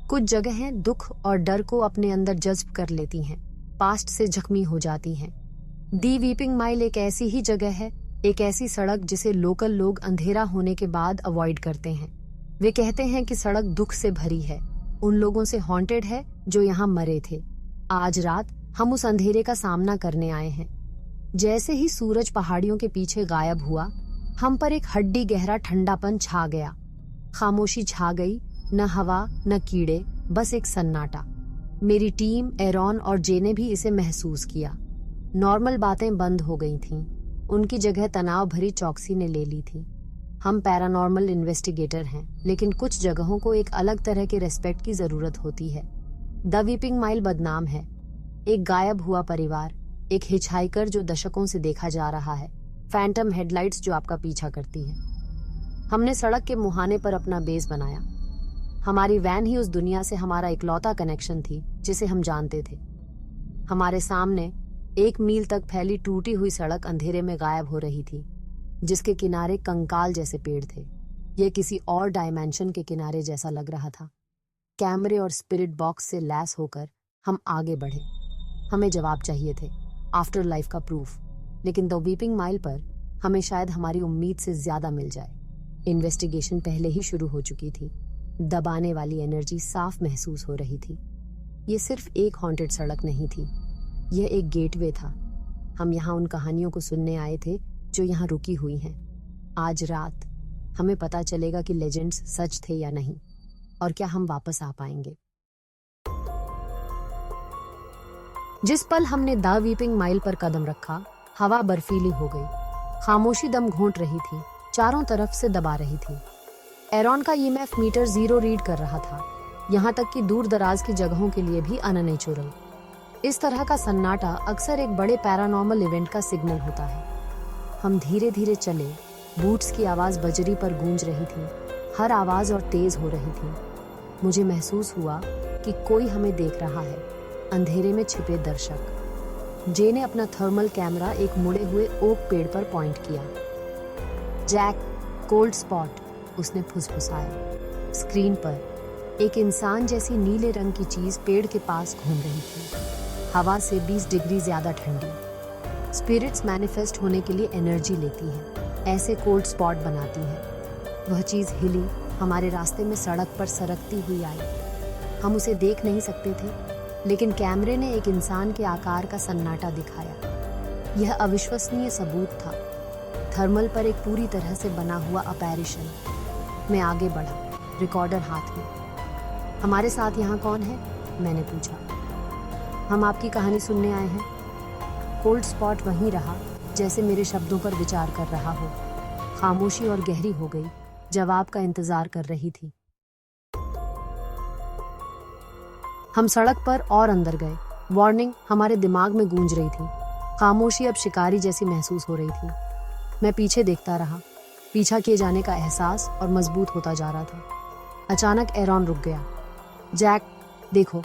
कुछ जगहें दुख और डर को अपने अंदर जज्ब कर लेती हैं, पास्ट से जख्मी हो जाती हैं। दी वीपिंग माइल एक ऐसी ही जगह है, एक ऐसी सड़क जिसे लोकल लोग अंधेरा होने के बाद अवॉइड करते हैं। वे कहते हैं कि सड़क दुख से भरी है, उन लोगों से हॉन्टेड है जो यहाँ मरे थे। आज रात हम उस अंधेरे का सामना करने आए हैं। जैसे ही सूरज पहाड़ियों के पीछे गायब हुआ, हम पर एक हड्डी गहरा ठंडापन छा गया। खामोशी छा गई, न हवा न कीड़े, बस एक सन्नाटा। मेरी टीम एरॉन और जे ने भी इसे महसूस किया। नॉर्मल बातें बंद हो गई थीं, उनकी जगह तनाव भरी चौकसी ने ले ली थी। हम पैरानॉर्मल इन्वेस्टिगेटर हैं, लेकिन कुछ जगहों को एक अलग तरह के रेस्पेक्ट की जरूरत होती है। द वीपिंग माइल बदनाम है, एक गायब हुआ परिवार, एक हिचहाइकर जो दशकों से देखा जा रहा है, फैंटम हेडलाइट्स जो आपका पीछा करती है। हमने सड़क के मुहाने पर अपना बेस बनाया। हमारी वैन ही उस दुनिया से हमारा इकलौता कनेक्शन थी जिसे हम जानते थे। हमारे सामने 1 मील तक फैली टूटी हुई सड़क अंधेरे में गायब हो रही थी, जिसके किनारे कंकाल जैसे पेड़ थे। यह किसी और डायमेंशन के किनारे जैसा लग रहा था। कैमरे और स्पिरिट बॉक्स से लैस होकर हम आगे बढ़े। हमें जवाब चाहिए थे, आफ्टर लाइफ का प्रूफ। लेकिन द वीपिंग माइल पर हमें शायद हमारी उम्मीद से ज्यादा मिल जाए। इन्वेस्टिगेशन पहले ही शुरू हो चुकी थी। दबाने वाली एनर्जी साफ महसूस हो रही थी। ये सिर्फ एक हॉन्टेड सड़क नहीं थी, यह एक गेटवे था। हम यहाँ उन कहानियों को सुनने आए थे जो यहाँ रुकी हुई हैं। आज रात हमें पता चलेगा कि लेजेंड्स सच थे या नहीं, और क्या हम वापस आ पाएंगे। जिस पल हमने द वीपिंग माइल पर कदम रखा, हवा बर्फीली हो गई। खामोशी दम घोंट रही थी, चारों तरफ से दबा रही थी। एरॉन का ईएमएफ मीटर 0 रीड कर रहा था, यहाँ तक कि दूर दराज की जगहों के लिए भी अननेचुरल। इस तरह का सन्नाटा अक्सर एक बड़े पैरानॉर्मल इवेंट का सिग्नल होता है। हम धीरे धीरे चले, बूट्स की आवाज बजरी पर गूंज रही थी, हर आवाज और तेज हो रही थी। मुझे महसूस हुआ कि कोई हमें देख रहा है, अंधेरे में छिपे दर्शक। जे ने अपना थर्मल कैमरा एक मुड़े हुए ओक पेड़ पर पॉइंट किया। जैक, कोल्ड स्पॉट, उसने फुसफुसाया। स्क्रीन पर एक इंसान जैसी नीले रंग की चीज पेड़ के पास घूम रही थी, हवा से 20 डिग्री ज्यादा ठंडी। स्पिरिट्स मैनिफेस्ट होने के लिए एनर्जी लेती हैं, ऐसे कोल्ड स्पॉट बनाती हैं। वह चीज हिली, हमारे रास्ते में सड़क पर सरकती हुई आई। हम उसे देख नहीं सकते थे, लेकिन कैमरे ने एक इंसान के आकार का सन्नाटा दिखाया। यह अविश्वसनीय सबूत था, थर्मल पर एक पूरी तरह से बना हुआ अपैरिशन। मैं आगे बढ़ा, रिकॉर्डर हाथ में। हमारे साथ यहाँ कौन है? मैंने पूछा। हम आपकी कहानी सुनने आए हैं। कोल्ड स्पॉट वहीं रहा, जैसे मेरे शब्दों पर विचार कर रहा हो। खामोशी और गहरी हो गई, जवाब का इंतजार कर रही थी। हम सड़क पर और अंदर गए। वार्निंग हमारे दिमाग में गूंज रही थी। खामोशी अब शिकारी जैसी महसूस हो रही थी। मैं पीछे देखता रहा, पीछा किए जाने का एहसास और मजबूत होता जा रहा था। अचानक एरॉन रुक गया। जैक, देखो।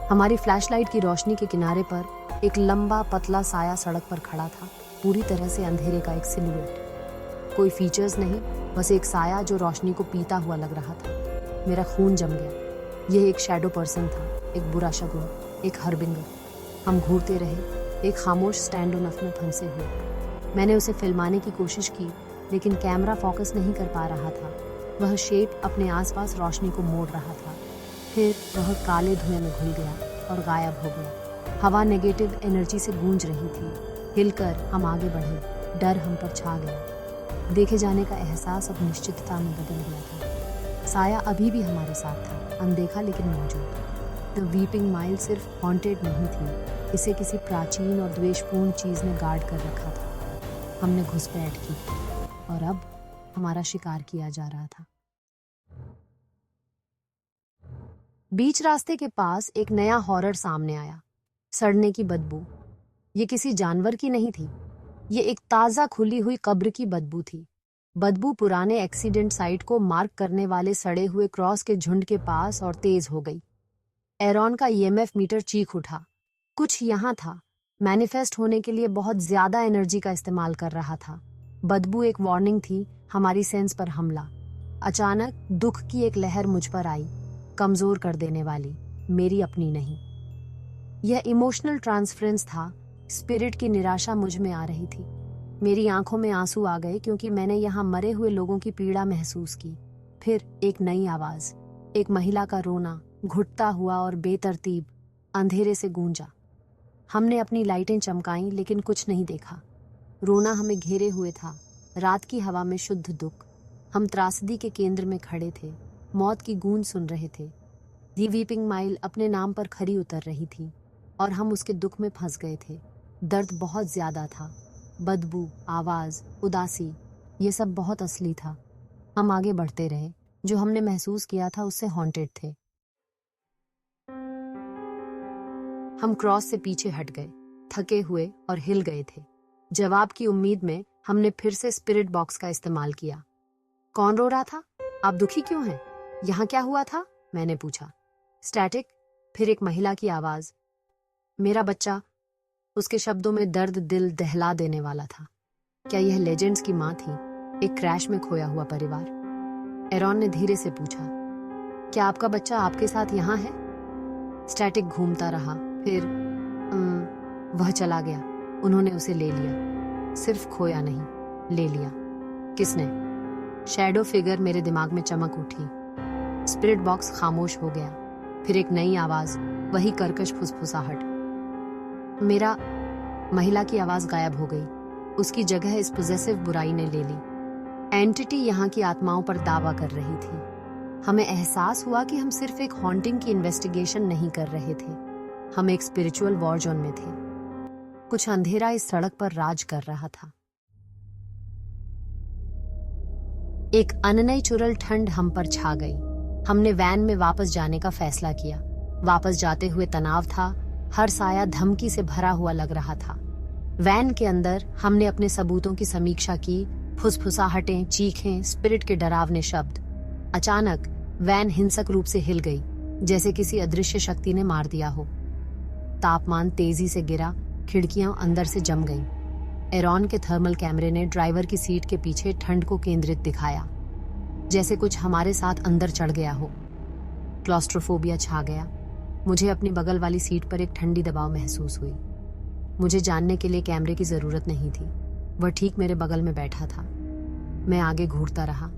हमारी फ्लैशलाइट की रोशनी के किनारे पर एक लंबा पतला साया सड़क पर खड़ा था, पूरी तरह से अंधेरे का एक सिलुएट। कोई फीचर्स नहीं, बस एक साया जो रोशनी को पीता हुआ लग रहा था। मेरा खून जम गया। यह एक शैडो पर्सन था, एक बुरा शगुन, एक हरबिंगर। हम घूरते रहे, एक खामोश स्टैंड ऑन में फंसे हुए। मैंने उसे फिल्माने की कोशिश की, लेकिन कैमरा फोकस नहीं कर पा रहा था। वह शेप अपने आसपास रोशनी को मोड़ रहा था। फिर वह काले धुएं में घुल गया और गायब हो गया। हवा नेगेटिव एनर्जी से गूंज रही थी। हिलकर हम आगे बढ़े, डर हम पर छा गया। देखे जाने का एहसास अब निश्चितता में बदल गया था। साया अभी भी हमारे साथ था, अनदेखा लेकिन मौजूद। द वीपिंग माइल सिर्फ हॉन्टेड नहीं थी, इसे किसी प्राचीन और द्वेषपूर्ण चीज ने गार्ड कर रखा था। हमने घुसपैठ की और अब हमारा शिकार किया जा रहा था। बीच रास्ते के पास एक नया हॉरर सामने आया। सड़ने की बदबू। ये किसी जानवर की नहीं थी, ये एक ताजा खुली हुई कब्र की बदबू थी। बदबू पुराने एक्सीडेंट साइट को मार्क करने वाले सड़े हुए क्रॉस के झुंड के पास और तेज हो गई। एरॉन का ईएमएफ मीटर चीख उठा। कुछ यहाँ था, मैनिफेस्ट होने के लिए बहुत ज्यादा एनर्जी का इस्तेमाल कर रहा था। बदबू एक वार्निंग थी, हमारी सेंस पर हमला। अचानक दुख की एक लहर मुझ पर आई। कमजोर कर देने वाली, मेरी अपनी नहीं। यह इमोशनल ट्रांसफरेंस था। स्पिरिट की निराशा मुझ में आ रही थी। मेरी आंखों में आंसू आ गए क्योंकि मैंने यहाँ मरे हुए लोगों की पीड़ा महसूस की। फिर एक नई आवाज, एक महिला का रोना, घुटता हुआ और बेतरतीब, अंधेरे से गूंजा। हमने अपनी लाइटें चमकाईं लेकिन कुछ नहीं देखा। रोना हमें घेरे हुए था, रात की हवा में शुद्ध दुख। हम त्रासदी के केंद्र में खड़े थे, मौत की गूंज सुन रहे थे। दी वीपिंग माइल अपने नाम पर खरी उतर रही थी और हम उसके दुख में फंस गए थे। दर्द बहुत ज्यादा था, बदबू, आवाज, उदासी, ये सब बहुत असली था। हम आगे बढ़ते रहे। जो हमने महसूस किया था उससे हॉन्टेड थे। हम क्रॉस से पीछे हट गए, थके हुए और हिल गए थे। जवाब की उम्मीद में हमने फिर से स्पिरिट बॉक्स का इस्तेमाल किया। कौन रो रहा था? आप दुखी क्यों हैं? यहाँ क्या हुआ था? मैंने पूछा। स्टैटिक, फिर एक महिला की आवाज। मेरा बच्चा। उसके शब्दों में दर्द दिल दहला देने वाला था। क्या यह लेजेंड्स की माँ थी? एक क्रैश में खोया हुआ परिवार? एरॉन ने धीरे से पूछा। क्या आपका बच्चा आपके साथ यहाँ है? स्टैटिक घूमता रहा, फिर वह चला गया। उन्होंने उसे ले लिया। सिर्फ खोया नहीं, ले लिया। किसने? शैडो फिगर मेरे दिमाग में चमक उठी। स्पिरिट बॉक्स खामोश हो गया। फिर एक नई आवाज, वही कर्कश फुसफुसाहट। मेरा। महिला की आवाज गायब हो गई। उसकी जगह इस पॉजेसिव बुराई ने ले ली। एंटिटी यहाँ की आत्माओं पर दावा कर रही थी। हमें एहसास हुआ कि हम सिर्फ एक हॉन्टिंग की इन्वेस्टिगेशन नहीं कर रहे थे, हम एक स्पिरिचुअल वॉर जोन में थे। कुछ अंधेरा इस सड़क पर राज कर रहा था। एक अननेचुरल ठंड हम पर छा गई। हमने वैन में वापस जाने का फैसला किया। वापस जाते हुए तनाव था, हर साया धमकी से भरा हुआ लग रहा था। वैन के अंदर हमने अपने सबूतों की समीक्षा की, फुसफुसाहटें, चीखें, स्पिरिट के डरावने शब्द। अचानक वैन हिंसक रूप से हिल गई, जैसे किसी अदृश्य शक्ति ने मार दिया हो। तापमान तेजी से गिरा, खिड़कियां अंदर से जम गईं। एरॉन के थर्मल कैमरे ने ड्राइवर की सीट के पीछे ठंड को केंद्रित दिखाया, जैसे कुछ हमारे साथ अंदर चढ़ गया हो। क्लॉस्ट्रोफोबिया छा गया। मुझे अपनी बगल वाली सीट पर एक ठंडी दबाव महसूस हुई। मुझे जानने के लिए कैमरे की जरूरत नहीं थी, वह ठीक मेरे बगल में बैठा था। मैं आगे घूरता रहा,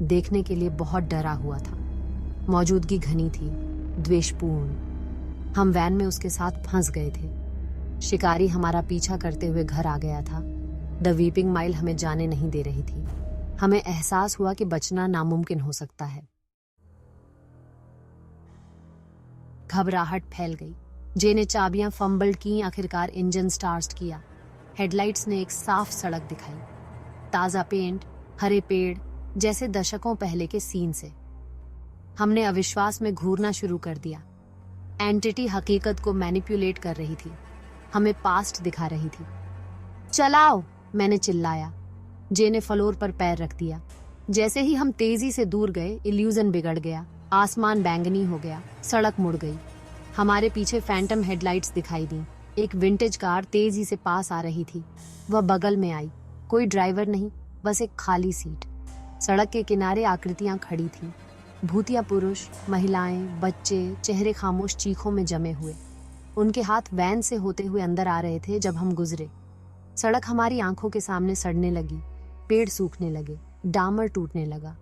देखने के लिए बहुत डरा हुआ था। मौजूदगी घनी थी, द्वेषपूर्ण। हम वैन में उसके साथ फंस गए थे। शिकारी हमारा पीछा करते हुए घर आ गया था। द वीपिंग माइल हमें जाने नहीं दे रही थी। हमें एहसास हुआ कि बचना नामुमकिन हो सकता है। घबराहट फैल गई। जे ने चाबियां फंबल की, आखिरकार इंजन स्टार्ट किया। हेडलाइट्स ने एक साफ सड़क दिखाई, ताजा पेंट, हरे पेड़, जैसे दशकों पहले के सीन से। हमने अविश्वास में घूरना शुरू कर दिया। एंटिटी हकीकत को मैनिपुलेट कर रही थी, हमें पास्ट दिखा रही थी। चलाओ, मैंने चिल्लाया। जे ने फ्लोर पर पैर रख दिया। जैसे ही हम तेजी से दूर गए, इल्यूजन बिगड़ गया। आसमान बैंगनी हो गया, सड़क मुड़ गई। हमारे पीछे फैंटम हेडलाइट्स दिखाई दी। एक विंटेज कार तेजी से पास आ रही थी। वह बगल में आई। कोई ड्राइवर नहीं, बस एक खाली सीट। सड़क के किनारे आकृतियां खड़ी थीं। भूतिया पुरुष, महिलाएं, बच्चे, चेहरे खामोश चीखों में जमे हुए। उनके हाथ वैन से होते हुए अंदर आ रहे थे जब हम गुजरे। सड़क हमारी आंखों के सामने सड़ने लगी, पेड़ सूखने लगे, डामर टूटने लगा।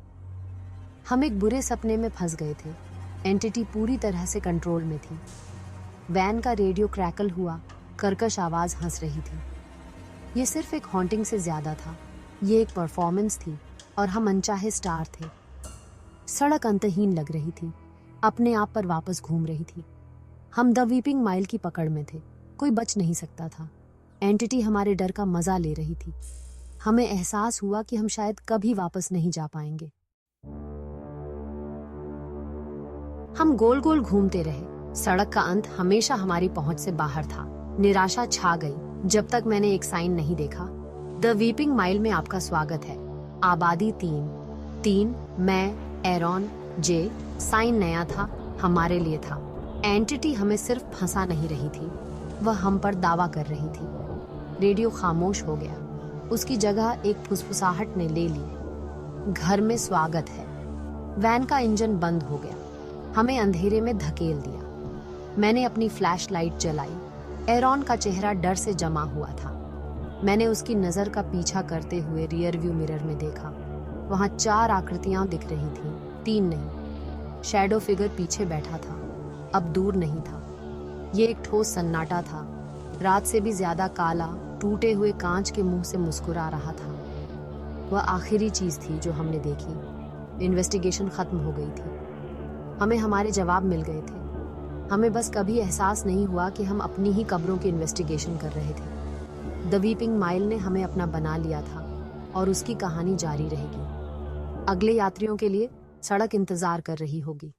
हम एक बुरे सपने में फंस गए थे। एंटिटी पूरी तरह से कंट्रोल में थी। वैन का रेडियो क्रैकल हुआ, कर्कश आवाज हंस रही थी। ये सिर्फ एक हॉन्टिंग से ज्यादा था। ये एक परफॉर्मेंस थी और हम अनचाहे स्टार थे। सड़क अंतहीन लग रही थी, अपने आप पर वापस घूम रही थी। हम द वीपिंग माइल की पकड़ में थे, कोई बच नहीं सकता था। एंटिटी हमारे डर का मजा ले रही थी। हमें एहसास हुआ कि हम शायद कभी वापस नहीं जा पाएंगे। हम गोल गोल घूमते रहे। सड़क का अंत हमेशा हमारी पहुंच से बाहर था। निराशा छा गई जब तक मैंने एक साइन नहीं देखा। द वीपिंग माइल में आपका स्वागत है। आबादी 3। मैं, एरॉन, जे। साइन नया था, हमारे लिए था। एंटिटी हमें सिर्फ फंसा नहीं रही थी, वह हम पर दावा कर रही थी। रेडियो खामोश हो गया। उसकी जगह एक फुसफुसाहट ने ले ली। घर में स्वागत है। वैन का इंजन बंद हो गया। हमें अंधेरे में धकेल दिया। मैंने अपनी फ्लैश लाइट जलाई। एरॉन का चेहरा डर से जमा हुआ था। मैंने उसकी नजर का पीछा करते हुए रियर व्यू मिरर में देखा। वहां 4 आकृतियां दिख रही थीं, 3 नहीं। शैडो फिगर पीछे बैठा था, अब दूर नहीं था। ये एक ठोस सन्नाटा था, रात से भी ज्यादा काला, टूटे हुए कांच के मुंह से मुस्कुरा रहा था। वह आखिरी चीज थी जो हमने देखी। इन्वेस्टिगेशन खत्म हो गई थी। हमें हमारे जवाब मिल गए थे। हमें बस कभी एहसास नहीं हुआ कि हम अपनी ही कब्रों की इन्वेस्टिगेशन कर रहे थे। द वीपिंग माइल ने हमें अपना बना लिया था और उसकी कहानी जारी रहेगी। अगले यात्रियों के लिए सड़क इंतजार कर रही होगी।